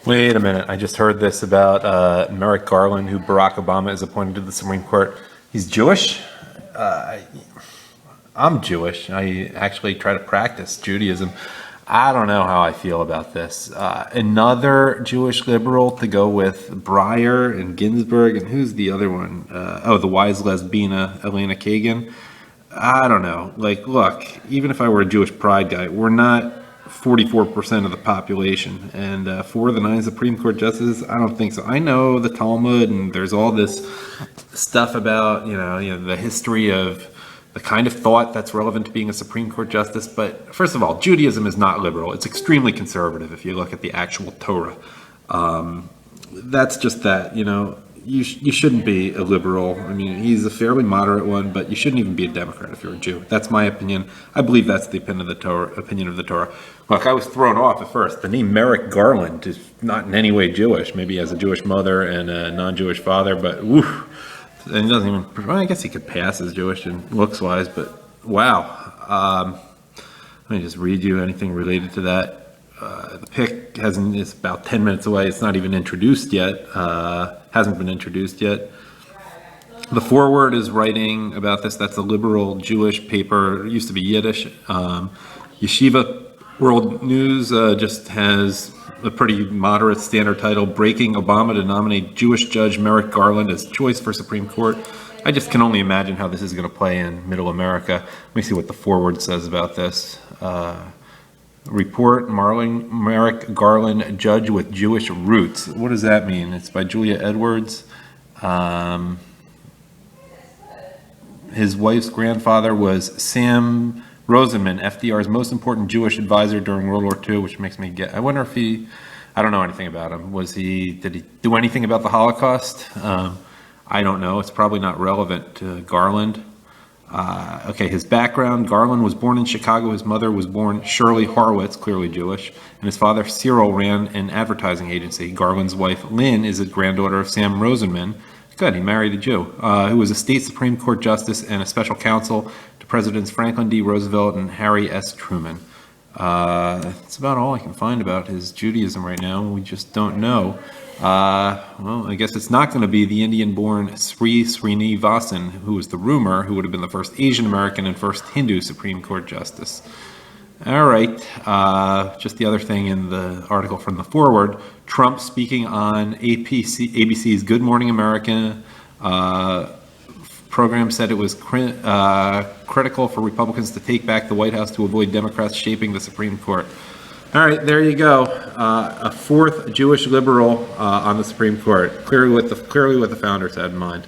Wait a minute. I just heard this about Merrick Garland, who Barack Obama is appointed to the Supreme Court. He's Jewish? I'm Jewish. I actually try to practice Judaism. I don't know how I feel about this. Another Jewish liberal to go with Breyer and Ginsburg, and who's the other one? The wise lesbian, Elena Kagan. I don't know. Like, look, even if I were a Jewish pride guy, we're not 44% of the population, and 4 of the 9 Supreme Court justices, I don't think so. I know the Talmud, and there's all this stuff about the history of the kind of thought that's relevant to being a Supreme Court justice. But first of all, Judaism is not liberal. It's extremely conservative if you look at the actual Torah. That's just that. You shouldn't be a liberal. I mean, he's a fairly moderate one, but you shouldn't even be a Democrat if you're a Jew. That's my opinion. I believe that's the opinion of the Torah. Look, I was thrown off at first. The name Merrick Garland is not in any way Jewish. Maybe he has a Jewish mother and a non-Jewish father, but woof. And he doesn't even, well, I guess he could pass as Jewish and looks-wise, but wow. Let me just read you anything related to that. The pick is about 10 minutes away. It's not even introduced yet. Hasn't been introduced yet. The foreword is writing about this. That's a liberal Jewish paper. It used to be Yiddish. Yeshiva World News just has a pretty moderate standard title, Breaking Obama to Nominate Jewish Judge Merrick Garland as Choice for Supreme Court. I just can only imagine how this is going to play in Middle America. Let me see what the foreword says about this. Report, Merrick Garland, Judge with Jewish Roots. What does that mean? It's by Julia Edwards. His wife's grandfather was Sam Rosenman, FDR's most important Jewish advisor during World War II, which makes me I wonder if I don't know anything about him. Did he do anything about the Holocaust? I don't know. It's probably not relevant to Garland. His background. Garland was born in Chicago. His mother was born Shirley Horowitz, clearly Jewish, and his father Cyril ran an advertising agency. Garland's wife Lynn is a granddaughter of Sam Rosenman. Good, he married a Jew, who was a state Supreme Court justice and a special counsel to Presidents Franklin D. Roosevelt and Harry S. Truman. That's about all I can find about his Judaism right now. We just don't know. Well, I guess it's not going to be the Indian-born Sri Srinivasan, who was the rumor, who would have been the first Asian American and first Hindu Supreme Court justice. All right, just the other thing in the article from the foreword, Trump speaking on ABC's Good Morning America program said it was critical for Republicans to take back the White House to avoid Democrats shaping the Supreme Court. All right, there you go. A 4th Jewish liberal on the Supreme Court. Clearly what the founders had in mind.